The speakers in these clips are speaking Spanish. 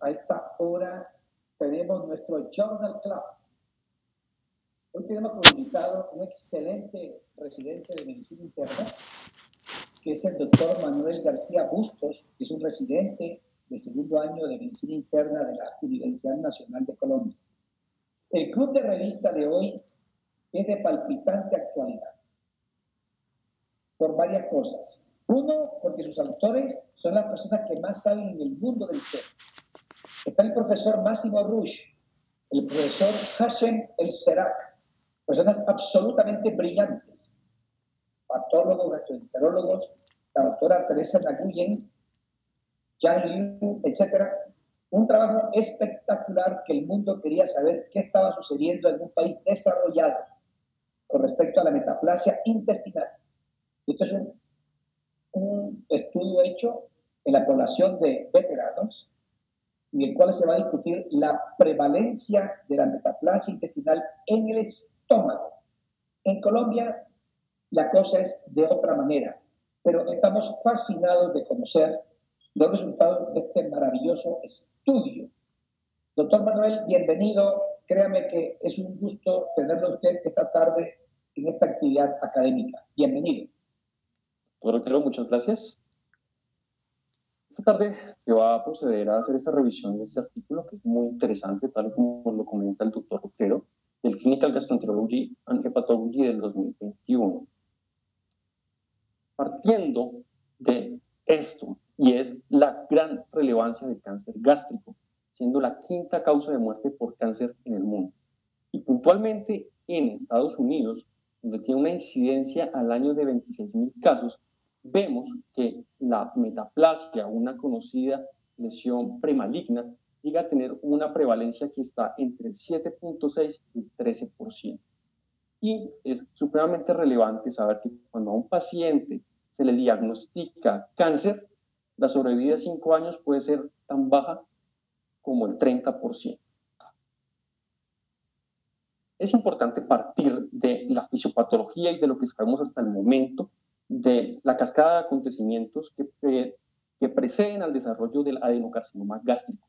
a esta hora tenemos nuestro Journal Club. Hoy tenemos como invitado un excelente residente de medicina interna, que es el doctor Manuel García Bustos, que es un residente de segundo año de medicina interna de la Universidad Nacional de Colombia. El club de revista de hoy es de palpitante actualidad, por varias cosas. Uno, porque sus autores son las personas que más saben en el mundo del tema. Está el profesor Máximo Rush, el profesor Hashem El Serak, personas absolutamente brillantes, patólogos, gastroenterólogos, la doctora Teresa Naguyen, Yang Liu, etc. Un trabajo espectacular que el mundo quería saber qué estaba sucediendo en un país desarrollado con respecto a la metaplasia intestinal. Esto es un estudio hecho en la población de veteranos, en el cual se va a discutir la prevalencia de la metaplasia intestinal en el estómago. En Colombia la cosa es de otra manera, pero estamos fascinados de conocer los resultados de este maravilloso estudio. Doctor Manuel, bienvenido. Créame que es un gusto tenerlo a usted esta tarde en esta actividad académica. Bienvenido. Doctor Otero, muchas gracias. Esta tarde yo voy a proceder a hacer esta revisión de este artículo, que es muy interesante, tal como lo comenta el doctor Otero, del Clinical Gastroenterology and Hepatology del 2021. Partiendo de esto, y es la gran relevancia del cáncer gástrico, siendo la quinta causa de muerte por cáncer en el mundo. Y puntualmente en Estados Unidos, donde tiene una incidencia al año de 26.000 casos, vemos que la metaplasia, una conocida lesión premaligna, llega a tener una prevalencia que está entre el 7.6 y el 13%. Y es supremamente relevante saber que cuando a un paciente se le diagnostica cáncer, la sobrevida de 5 años puede ser tan baja como el 30%. Es importante partir de la fisiopatología y de lo que sabemos hasta el momento de la cascada de acontecimientos que preceden al desarrollo del adenocarcinoma gástrico.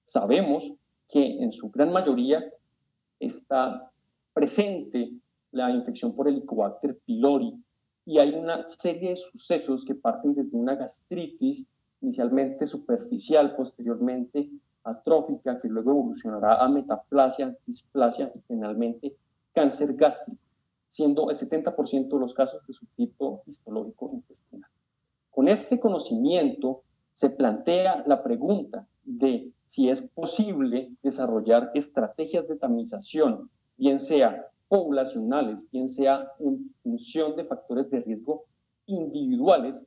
Sabemos que en su gran mayoría está presente la infección por Helicobacter pylori y hay una serie de sucesos que parten desde una gastritis inicialmente superficial, posteriormente atrófica, que luego evolucionará a metaplasia, displasia y finalmente cáncer gástrico, siendo el 70% de los casos de su tipo histológico intestinal. Con este conocimiento se plantea la pregunta de si es posible desarrollar estrategias de tamización, bien sea poblacionales, bien sea en función de factores de riesgo individuales,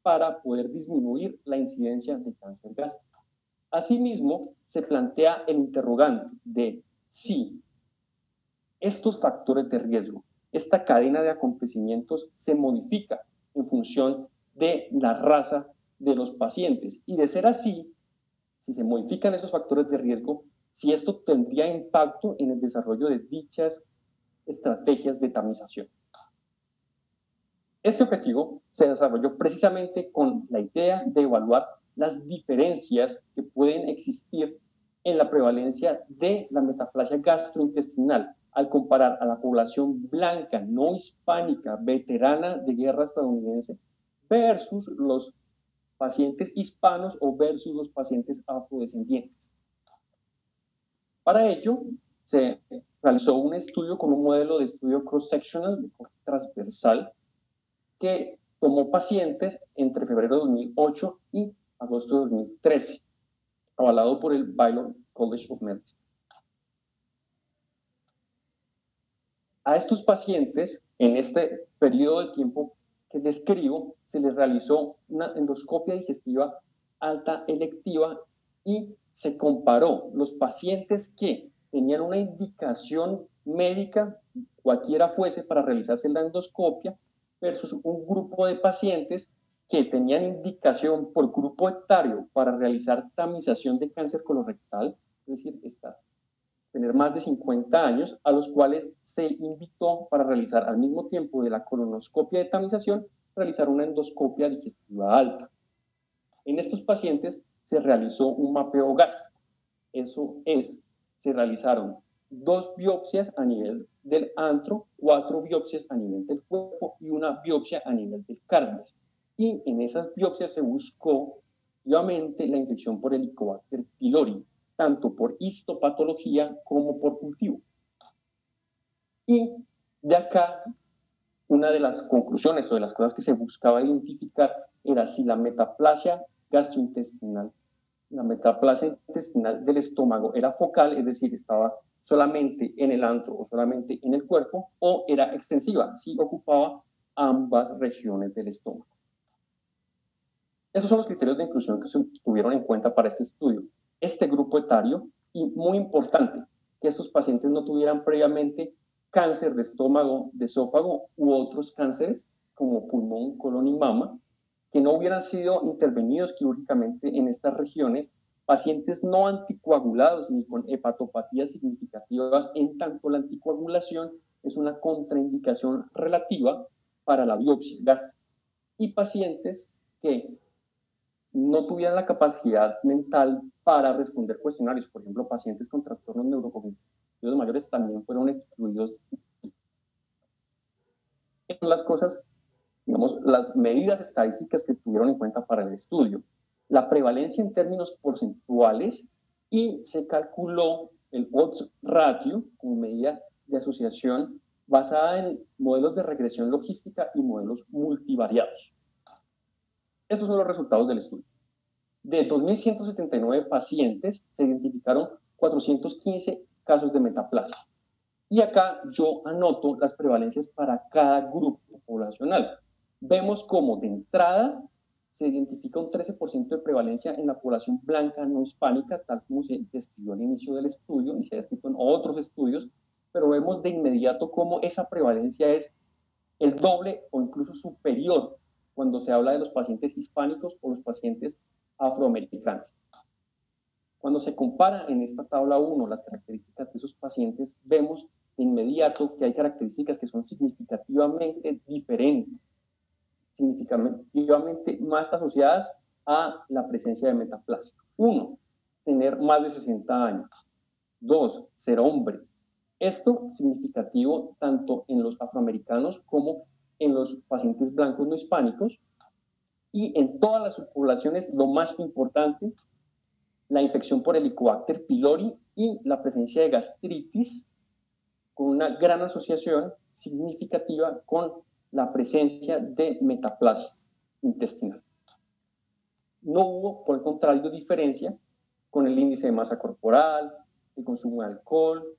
para poder disminuir la incidencia de cáncer gástrico. Asimismo, se plantea el interrogante de si estos factores de riesgo, esta cadena de acontecimientos se modifica en función de la raza de los pacientes. Y de ser así, si se modifican esos factores de riesgo, si esto tendría impacto en el desarrollo de dichas estrategias de tamización. Este objetivo se desarrolló precisamente con la idea de evaluar las diferencias que pueden existir en la prevalencia de la metaplasia gastrointestinal al comparar a la población blanca, no hispánica, veterana de guerra estadounidense versus los pacientes hispanos o versus los pacientes afrodescendientes. Para ello, se realizó un estudio con un modelo de estudio cross-sectional, de corte transversal, que tomó pacientes entre febrero de 2008 y agosto de 2013, avalado por el Baylor College of Medicine. A estos pacientes, en este periodo de tiempo que describo, se les realizó una endoscopia digestiva alta electiva y se comparó los pacientes que tenían una indicación médica, cualquiera fuese, para realizarse la endoscopia, versus un grupo de pacientes que tenían indicación por grupo etario para realizar tamización de cáncer colorectal, es decir, tener más de 50 años, a los cuales se invitó para realizar al mismo tiempo de la colonoscopia de tamización, realizar una endoscopia digestiva alta. En estos pacientes se realizó un mapeo gástrico. Eso es, se realizaron 2 biopsias a nivel del antro, 4 biopsias a nivel del cuerpo y 1 biopsia a nivel del carnes. Y en esas biopsias se buscó nuevamente la infección por Helicobacter pylori, tanto por histopatología como por cultivo. Y de acá, una de las conclusiones o de las cosas que se buscaba identificar era si la metaplasia gastrointestinal, la metaplasia intestinal del estómago era focal, es decir, estaba solamente en el antro o solamente en el cuerpo, o era extensiva, si ocupaba ambas regiones del estómago. Esos son los criterios de inclusión que se tuvieron en cuenta para este estudio. Este grupo etario, y muy importante, que estos pacientes no tuvieran previamente cáncer de estómago, de esófago u otros cánceres como pulmón, colon y mama, que no hubieran sido intervenidos quirúrgicamente en estas regiones, pacientes no anticoagulados ni con hepatopatías significativas, en tanto la anticoagulación es una contraindicación relativa para la biopsia gástrica, y pacientes que no tuvieran la capacidad mental para responder cuestionarios, por ejemplo, pacientes con trastornos neurocognitivos mayores también fueron excluidos. Las cosas, digamos, las medidas estadísticas que estuvieron en cuenta para el estudio, la prevalencia en términos porcentuales, y se calculó el odds ratio como medida de asociación basada en modelos de regresión logística y modelos multivariados. Estos son los resultados del estudio. De 2.179 pacientes se identificaron 415 casos de metaplasia. Y acá yo anoto las prevalencias para cada grupo poblacional. Vemos como de entrada se identifica un 13% de prevalencia en la población blanca no hispánica, tal como se describió al inicio del estudio y se ha descrito en otros estudios, pero vemos de inmediato cómo esa prevalencia es el doble o incluso superior cuando se habla de los pacientes hispánicos o los pacientes afroamericanos. Cuando se compara en esta tabla 1 las características de esos pacientes, vemos de inmediato que hay características que son significativamente diferentes, significativamente más asociadas a la presencia de metaplasia. 1, tener más de 60 años. 2, ser hombre. Esto significativo tanto en los afroamericanos como en los pacientes blancos no hispánicos, y en todas las subpoblaciones lo más importante, la infección por Helicobacter pylori y la presencia de gastritis con una gran asociación significativa con la presencia de metaplasia intestinal. No hubo, por el contrario, diferencia con el índice de masa corporal, el consumo de alcohol,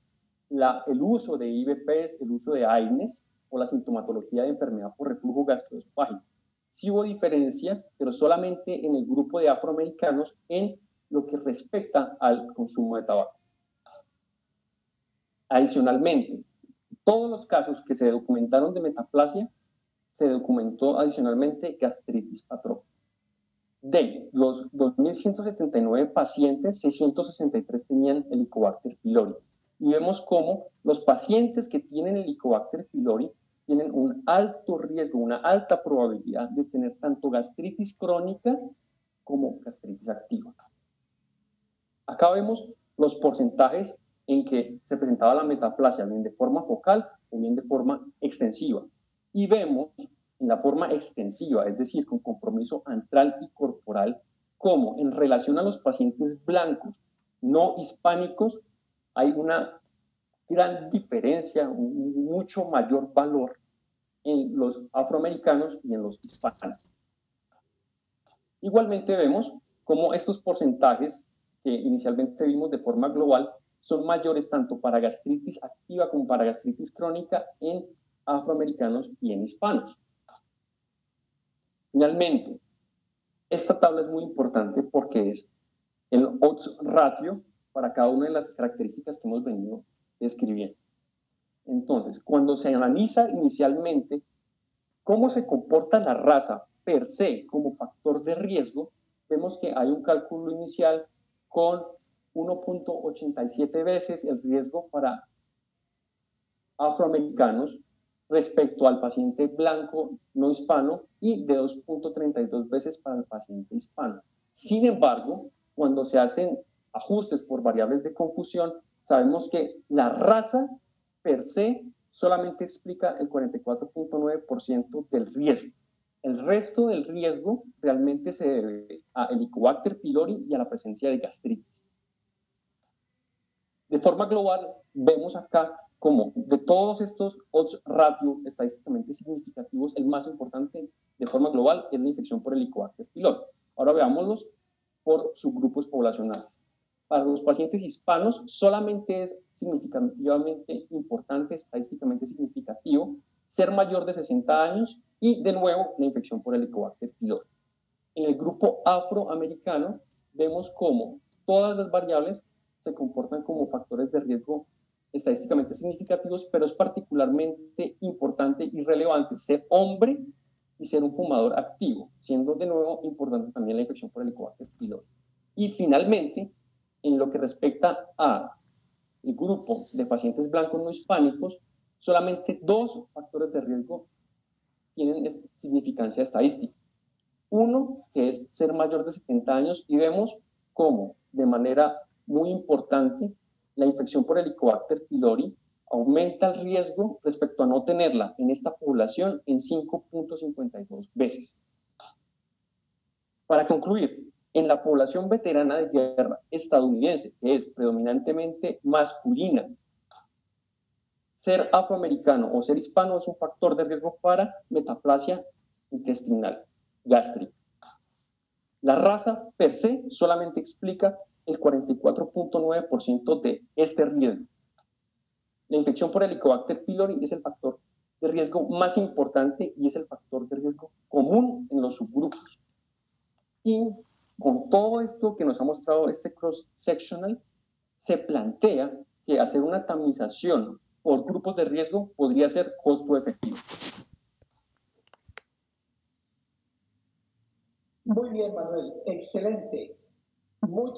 el uso de IVPs, el uso de AINES o la sintomatología de enfermedad por reflujo gastroesofágico. Sí hubo diferencia, pero solamente en el grupo de afroamericanos en lo que respecta al consumo de tabaco. Adicionalmente, todos los casos que se documentaron de metaplasia, se documentó adicionalmente gastritis atrófica. De los 2.179 pacientes, 663 tenían Helicobacter pylori. Y vemos cómo los pacientes que tienen Helicobacter pylori tienen un alto riesgo, una alta probabilidad de tener tanto gastritis crónica como gastritis activa. Acá vemos los porcentajes en que se presentaba la metaplasia, bien de forma focal o bien de forma extensiva. Y vemos en la forma extensiva, es decir, con compromiso antral y corporal, cómo en relación a los pacientes blancos no hispánicos hay una gran diferencia, un mucho mayor valor en los afroamericanos y en los hispanos. Igualmente vemos cómo estos porcentajes que inicialmente vimos de forma global son mayores tanto para gastritis activa como para gastritis crónica en afroamericanos y en hispanos. Finalmente, esta tabla es muy importante porque es el odds ratio para cada una de las características que hemos venido describiendo. Entonces, cuando se analiza inicialmente cómo se comporta la raza per se como factor de riesgo, vemos que hay un cálculo inicial con 1.87 veces el riesgo para afroamericanos respecto al paciente blanco no hispano y de 2.32 veces para el paciente hispano. Sin embargo, cuando se hacen ajustes por variables de confusión, sabemos que la raza per se solamente explica el 44.9% del riesgo. El resto del riesgo realmente se debe a Helicobacter pylori y a la presencia de gastritis. De forma global, vemos acá como de todos estos odds ratio estadísticamente significativos, el más importante de forma global es la infección por Helicobacter pylori. Ahora veámoslos por subgrupos poblacionales. Para los pacientes hispanos solamente es significativamente importante, estadísticamente significativo, ser mayor de 60 años y, de nuevo, la infección por Helicobacter pylori. En el grupo afroamericano vemos cómo todas las variables se comportan como factores de riesgo estadísticamente significativos, pero es particularmente importante y relevante ser hombre y ser un fumador activo, siendo de nuevo importante también la infección por Helicobacter pylori. Y finalmente, en lo que respecta al grupo de pacientes blancos no hispánicos, solamente 2 factores de riesgo tienen significancia estadística. Uno, que es ser mayor de 70 años, y vemos cómo, de manera muy importante, la infección por Helicobacter pylori aumenta el riesgo respecto a no tenerla en esta población en 5.52 veces. Para concluir, en la población veterana de guerra estadounidense, que es predominantemente masculina, ser afroamericano o ser hispano es un factor de riesgo para metaplasia intestinal gástrica. La raza per se solamente explica el 44.9% de este riesgo. La infección por Helicobacter pylori es el factor de riesgo más importante y es el factor de riesgo común en los subgrupos. Y con todo esto que nos ha mostrado este cross-sectional, se plantea que hacer una tamización por grupos de riesgo podría ser costo efectivo. Muy bien, Manuel. Excelente. Muchas